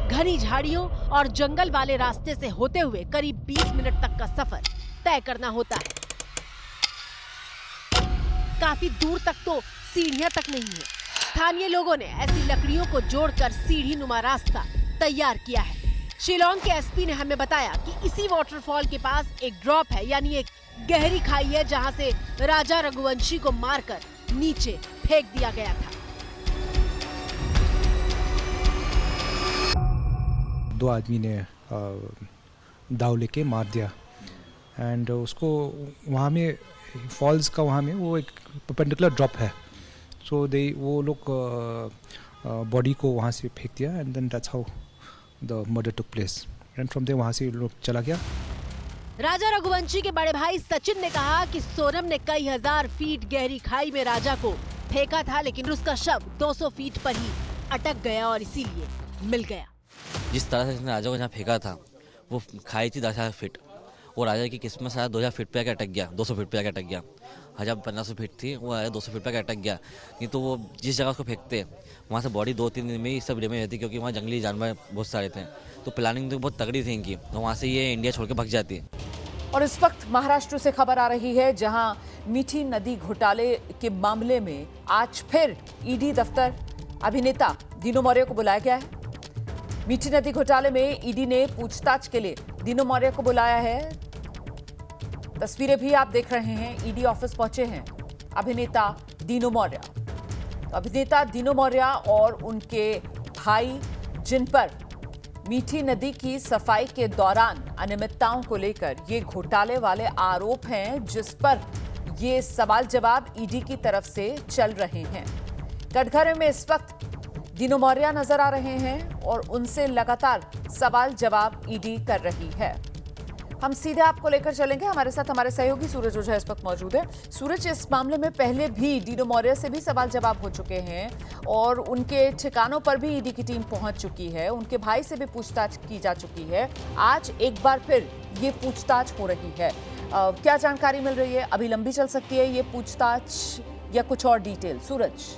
S14: घनी झाड़ियों और जंगल वाले रास्ते से होते हुए करीब 20 मिनट तक का सफर तय करना होता है। काफी दूर तक तो सीढ़ियां तक नहीं है। स्थानीय लोगों ने ऐसी लकड़ियों को जोड़कर सीढ़ी नुमा रास्ता तैयार किया है। शिलोंग के एसपी ने हमें बताया कि इसी वाटरफॉल के पास एक ड्रॉप है, यानी एक गहरी खाई है जहां से राजा रघुवंशी को मारकर नीचे फेंक दिया गया था।
S13: 2 आदमी ने दाव लेके मार दिया एंड उसको वहाँ में फॉल्स का वहाँ में वो एक परपेंडिकुलर ड्रॉप है, सो वो लोग बॉडी को वहाँ से फेंक दिया and then that's how the murder took place and from there वहाँ से लोग चला गया।
S14: राजा रघुवंशी के बड़े भाई सचिन ने कहा कि सोनम ने कई हजार फीट गहरी खाई में राजा को फेंका था, लेकिन उसका शव 200 फीट पर ही अटक गया और इसीलिए मिल गया।
S9: जिस तरह से इसने राजा को जहाँ फेंका था वो खाई थी 10,000 फीट और राजा की किस्मत से 2000 फीट पे आके अटक गया, 200 फीट पे आके अटक गया। 1500 फीट थी वो आया 200 फीट पे आके अटक गया। नहीं तो वो जिस जगह उसको फेंकते वहाँ से बॉडी 2-3 दिन में ही सब डैमेज होती, क्योंकि वहाँ जंगली जानवर बहुत सारे थे, तो प्लानिंग तो बहुत तगड़ी थी इनकी, तो वहाँ से ये इंडिया छोड़ के भाग जाती।
S2: और इस वक्त महाराष्ट्र से खबर आ रही है जहां मीठी नदी घोटाले के मामले में आज फिर ईडी दफ्तर अभिनेता दीनू मौर्य को बुलाया गया है। मीठी नदी घोटाले में ईडी ने पूछताछ के लिए दीनू मौर्य को बुलाया है। तस्वीरें भी आप देख रहे हैं, ईडी ऑफिस पहुंचे हैं अभिनेता दीनू मौर्य। अभिनेता दीनू मौर्य और उनके भाई, जिन पर मीठी नदी की सफाई के दौरान अनियमितताओं को लेकर ये घोटाले वाले आरोप हैं, जिस पर ये सवाल जवाब ईडी की तरफ से चल रहे हैं। कटघरे में इस वक्त दीनू मौर्य नजर आ रहे हैं और उनसे लगातार सवाल जवाब ईडी कर रही है। हम सीधे आपको लेकर चलेंगे, हमारे साथ हमारे सहयोगी सूरज ओझा इस वक्त मौजूद है। सूरज, इस मामले में पहले भी दीनू मौर्य से भी सवाल जवाब हो चुके हैं और उनके ठिकानों पर भी ईडी की टीम पहुंच चुकी है, उनके भाई से भी पूछताछ की जा चुकी है। आज एक बार फिर ये पूछताछ हो रही है, क्या जानकारी मिल रही है? अभी लंबी चल सकती है ये पूछताछ या कुछ और डिटेल? सूरज।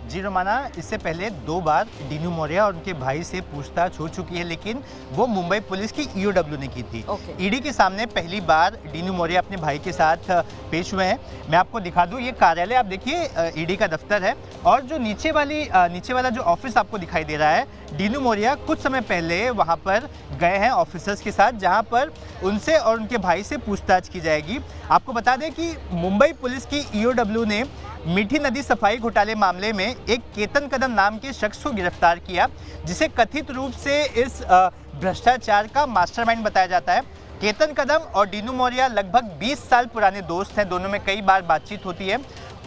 S18: जी रोमाना, इससे पहले 2 बार दीनू मौर्य और उनके भाई से पूछताछ हो चुकी है, लेकिन वो मुंबई पुलिस की ईओडब्ल्यू ने की थी। ईडी के सामने पहली बार दीनू मौर्य अपने भाई के साथ पेश हुए हैं। मैं आपको दिखा दूं, ये कार्यालय आप देखिए ईडी का दफ्तर है और जो नीचे वाला जो ऑफिस आपको दिखाई दे रहा है, दीनू मौर्य कुछ समय पहले वहाँ पर गए हैं ऑफिसर्स के साथ, जहाँ पर उनसे और उनके भाई से पूछताछ की जाएगी। आपको बता दें कि मुंबई पुलिस की ईओडब्ल्यू ने मीठी नदी सफाई घोटाले मामले में एक केतन कदम नाम के शख्स को गिरफ्तार किया, जिसे कथित रूप से इस भ्रष्टाचार का मास्टरमाइंड बताया जाता है। केतन कदम और दीनू मौर्य लगभग 20 साल पुराने दोस्त हैं, दोनों में कई बार बातचीत होती है।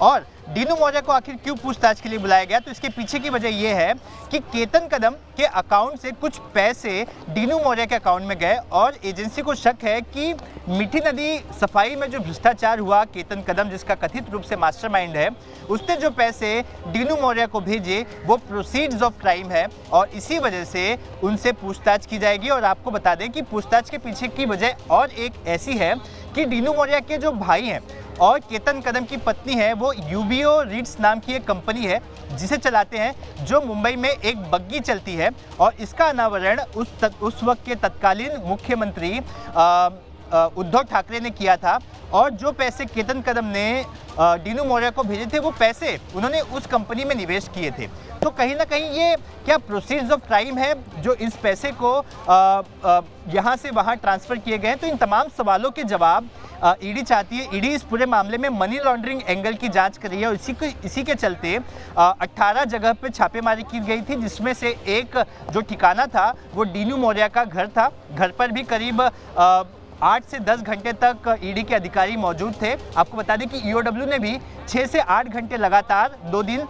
S18: और दीनू मौर्य को आखिर क्यों पूछताछ के लिए बुलाया गया, तो इसके पीछे की वजह यह है कि केतन कदम के अकाउंट से कुछ पैसे दीनू मौर्य के अकाउंट में गए और एजेंसी को शक है कि मीठी नदी सफाई में जो भ्रष्टाचार हुआ, केतन कदम जिसका कथित रूप से मास्टरमाइंड है, उसने जो पैसे दीनू मौर्य को भेजे वो प्रोसीड्स ऑफ क्राइम है और इसी वजह से उनसे पूछताछ की जाएगी। और आपको बता दें कि पूछताछ के पीछे की वजह और एक ऐसी है कि दीनू मौर्य के जो भाई हैं और केतन कदम की पत्नी है, वो यूबीओ रीट्स नाम की एक कंपनी है जिसे चलाते हैं, जो मुंबई में एक बग्गी चलती है और इसका अनावरण उस वक्त के तत्कालीन मुख्यमंत्री उद्धव ठाकरे ने किया था। और जो पैसे केतन कदम ने दीनू मौर्य को भेजे थे, वो पैसे उन्होंने उस कंपनी में निवेश किए थे। तो कहीं ना कहीं ये क्या प्रोसीड्स ऑफ क्राइम है जो इस पैसे को यहाँ से वहाँ ट्रांसफ़र किए गए हैं? तो इन तमाम सवालों के जवाब ईडी चाहती है। ईडी इस पूरे मामले में मनी लॉन्ड्रिंग एंगल की जांच कर रही है और इसी के चलते 18 जगह पे छापेमारी की गई थी, जिसमें से एक जो ठिकाना था वो दीनू मौर्य का घर था। घर पर भी करीब 8 से 10 घंटे तक ईडी के अधिकारी मौजूद थे। आपको बता दें कि ईओडब्ल्यू ने भी 6 से 8 घंटे लगातार 2 दिन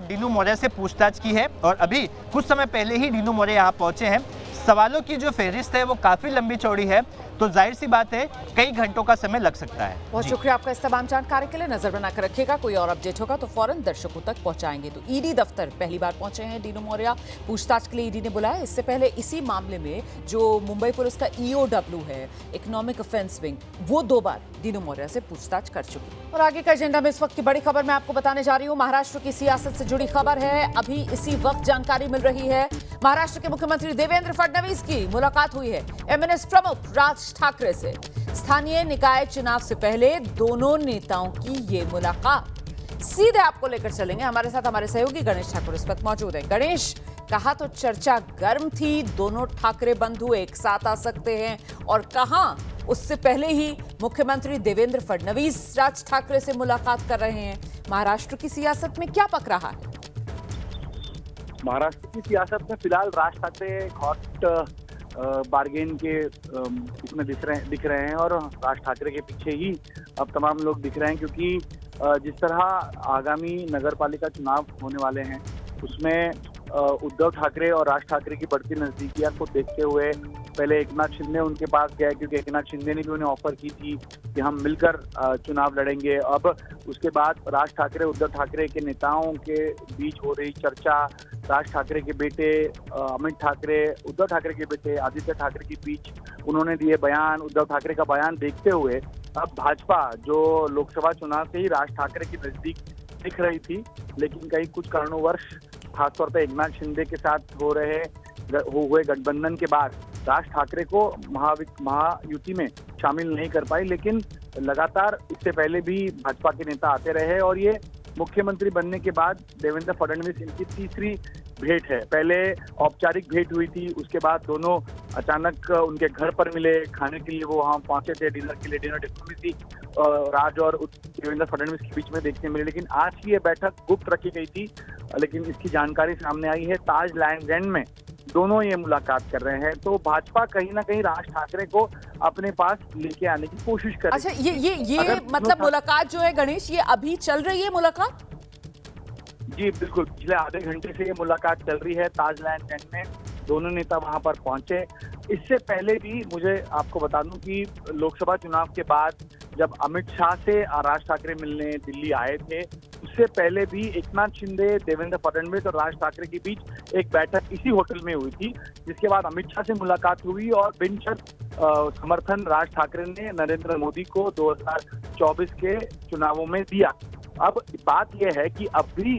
S18: डीनू मौर्य से पूछताछ की है और अभी कुछ समय पहले ही डीनू मौर्य यहाँ पहुंचे हैं। सवालों की जो फहरिस्त है वो काफ़ी लंबी चौड़ी है, तो जाहिर सी बात है कई घंटों का समय लग सकता है।
S2: बहुत शुक्रिया आपका इस तमाम जानकारी के लिए। नजर बनाकर रखिएगा, कोई और अपडेट होगा तो फौरन दर्शकों तक पहुंचाएंगे। तो ईडी दफ्तर पहली बार पहुंचे हैं डीनू मौर्य, पूछताछ के लिए ईडी ने बुलाया। इससे पहले इसी मामले में जो मुंबई पुलिस का ईओडब्ल्यू है, इकोनॉमिक ऑफेंस विंग, वो 2 बार डीनू मौर्य से पूछताछ कर चुकी। और आगे का एजेंडा में इस वक्त की बड़ी खबर मैं आपको बताने जा रही हूँ। महाराष्ट्र की सियासत से जुड़ी खबर है, अभी इसी वक्त जानकारी मिल रही है। महाराष्ट्र के मुख्यमंत्री देवेंद्र फडणवीस की मुलाकात हुई है एमएनएस प्रमुख राज ठाकरे से। स्थानीय निकाय चुनाव से पहले दोनों नेताओं की ये मुलाकात। सीधे आपको लेकर चलेंगे, हमारे साथ हमारे सहयोगी गणेश ठाकुर इस वक्त मौजूद हैं। गणेश, कहा तो चर्चा गर्म थी, दोनों ठाकरे बंधु एक साथ आ सकते हैं, और कहां उससे पहले ही मुख्यमंत्री देवेंद्र फडणवीस राज ठाकरे से मुलाकात कर रहे हैं। महाराष्ट्र की सियासत में क्या पक रहा है?
S19: महाराष्ट्र की सियासत में फिलहाल राज ठाकरे हॉट बार्गेन के इसमें दिख रहे हैं और राज ठाकरे के पीछे ही अब तमाम लोग दिख रहे हैं, क्योंकि जिस तरह आगामी नगरपालिका चुनाव होने वाले हैं उसमें उद्धव ठाकरे और राज ठाकरे की बढ़ती नजदीकियां को देखते हुए पहले एकनाथ शिंदे उनके पास गए, क्योंकि एकनाथ शिंदे ने भी उन्हें ऑफर की थी कि हम मिलकर चुनाव लड़ेंगे। अब उसके बाद राज ठाकरे उद्धव ठाकरे के नेताओं के बीच हो रही चर्चा, राज ठाकरे के बेटे अमित ठाकरे, उद्धव ठाकरे के बेटे आदित्य ठाकरे के बीच उन्होंने दिए बयान, उद्धव ठाकरे का बयान देखते हुए अब भाजपा जो लोकसभा चुनाव से ही राज ठाकरे की नजदीक दिख रही थी, लेकिन कई कुछ कारणोंवश खासतौर पर एकनाथ शिंदे के साथ हुए गठबंधन के बाद राज ठाकरे को महायुति में शामिल नहीं कर पाई। लेकिन लगातार इससे पहले भी भाजपा के नेता आते रहे और ये मुख्यमंत्री बनने के बाद देवेंद्र फडणवीस इनकी तीसरी भेंट है। पहले औपचारिक भेंट हुई थी, उसके बाद दोनों अचानक उनके घर पर मिले, खाने के लिए वो वहाँ पहुंचे थे, डिनर के लिए डिनर डिप्लोमेसी राज और देवेंद्र फडणवीस के बीच में देखने मिली। लेकिन आज की ये बैठक गुप्त रखी गई थी, लेकिन इसकी जानकारी सामने आई है ताज लैंड्स एंड में दोनों ये मुलाकात कर रहे हैं। तो भाजपा कहीं ना कहीं राज ठाकरे को अपने पास लेके आने की कोशिश कर रही है।
S2: अच्छा, ये मतलब मुलाकात जो है गणेश, ये अभी चल रही है मुलाकात?
S19: जी बिल्कुल, पिछले आधे घंटे से ये मुलाकात चल रही है ताज लैंड एंड में, दोनों नेता वहां पर पहुंचे। इससे पहले भी मुझे आपको बता दूं कि लोकसभा चुनाव के बाद जब अमित शाह से राज ठाकरे मिलने दिल्ली आए थे, उससे पहले भी एकनाथ शिंदे, देवेंद्र फडणवीस और राज ठाकरे के बीच एक बैठक इसी होटल में हुई थी, जिसके बाद अमित शाह से मुलाकात हुई और बिनशर्त समर्थन राज ठाकरे ने नरेंद्र मोदी को 2024 के चुनावों में दिया। अब बात यह है कि अब भी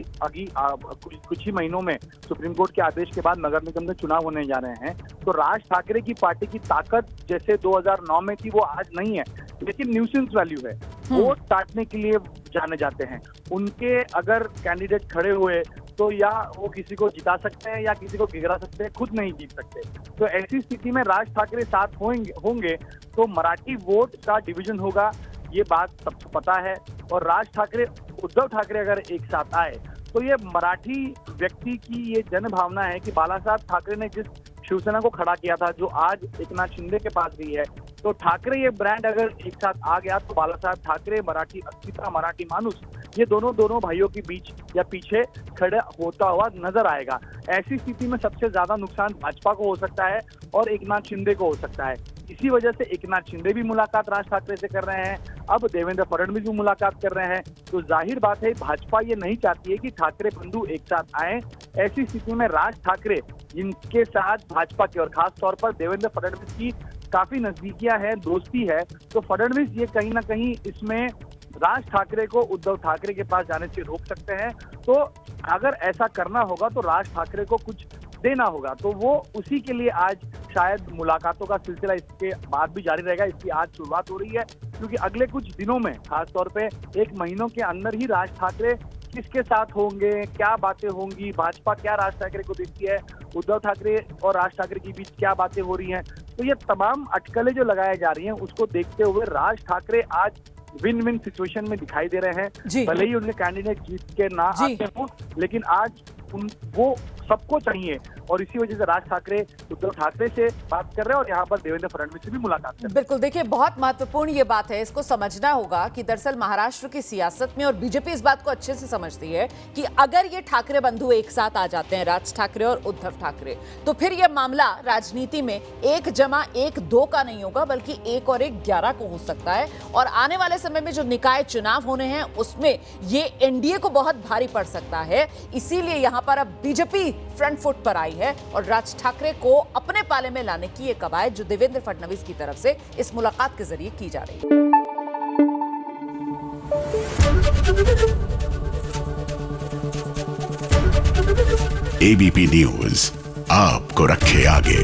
S19: कुछ ही महीनों में सुप्रीम कोर्ट के आदेश के बाद नगर निगम के चुनाव होने जा रहे हैं, तो राज ठाकरे की पार्टी की ताकत जैसे 2009 में थी वो आज नहीं है, लेकिन न्यूसेंस वैल्यू है। वोट काटने के लिए जाने जाते हैं, उनके अगर कैंडिडेट खड़े हुए तो या वो किसी को जिता सकते हैं या किसी को गिरा सकते हैं, खुद नहीं जीत सकते। तो ऐसी स्थिति में राज ठाकरे साथ होंगे तो मराठी वोट का डिवीजन होगा, ये बात सबको पता है। और राज ठाकरे उद्धव ठाकरे अगर एक साथ आए तो ये मराठी व्यक्ति की ये जन भावना है कि बाला साहब ठाकरे ने जिस शिवसेना को खड़ा किया था, जो आज एकनाथ शिंदे के पास गई है, तो ठाकरे ये ब्रांड अगर एक साथ आ गया तो बाला साहब ठाकरे, मराठी अस्मिता, मराठी मानुस, ये दोनों भाइयों के बीच या पीछे खड़ा होता हुआ नजर आएगा। ऐसी स्थिति में सबसे ज्यादा नुकसान भाजपा को हो सकता है और एकनाथ शिंदे को हो सकता है। इसी वजह से एकनाथ शिंदे भी मुलाकात राज ठाकरे से कर रहे हैं, अब देवेंद्र फडणवीस भी मुलाकात कर रहे हैं। तो जाहिर बात है भाजपा ये नहीं चाहती है कि ठाकरे बंधु एक साथ आए। ऐसी स्थिति में राज ठाकरे, जिनके साथ भाजपा के और खास तौर पर देवेंद्र फडणवीस की काफी नजदीकियां है, दोस्ती है, तो फडणवीस ये कहीं ना कहीं इसमें राज ठाकरे को उद्धव ठाकरे के पास जाने से रोक सकते हैं। तो अगर ऐसा करना होगा तो राज ठाकरे को कुछ देना होगा, तो वो उसी के लिए आज शायद मुलाकातों का सिलसिला इसके बाद भी जारी रहेगा। इसकी आज शुरुआत हो रही है, क्योंकि अगले कुछ दिनों में, खास तौर पे 1 महीनों के अंदर ही राज ठाकरे किसके साथ होंगे, क्या बातें होंगी, भाजपा क्या राज ठाकरे को देखती है, उद्धव ठाकरे और राज ठाकरे के बीच क्या बातें हो रही हैं, तो ये तमाम अटकलें जो लगाई जा रही हैं उसको देखते हुए राज ठाकरे आज विन विन सिचुएशन में दिखाई दे रहे हैं। भले ही उनके कैंडिडेट जीत के ना आते हो, लेकिन आज वो सबको चाहिए और इसी वजह से राज ठाकरे उद्धव ठाकरे से बात कर रहे हैं और यहाँ पर देवेंद्र फडणवीस से भी मुलाकात कर रहे हैं।
S2: बिल्कुल, देखिए बहुत महत्वपूर्ण ये बात है, इसको समझना होगा कि दरअसल महाराष्ट्र की सियासत में और बीजेपी इस बात को अच्छे से समझती है कि अगर ये ठाकरे बंधु एक साथ आ जाते हैं, राज ठाकरे और उद्धव ठाकरे, तो फिर ये मामला राजनीति में 1+1=2 का नहीं होगा, बल्कि 1 और 1 11 को हो सकता है। और आने वाले समय में जो निकाय चुनाव होने हैं उसमें ये एनडीए को बहुत भारी पड़ सकता है। इसीलिए यहाँ पर अब बीजेपी फ्रंट फुट पर आई है और राज ठाकरे को अपने पाले में लाने की ये कवायद जो देवेंद्र फडणवीस की तरफ से इस मुलाकात के जरिए की जा रही है।
S1: एबीपी न्यूज आपको रखे आगे।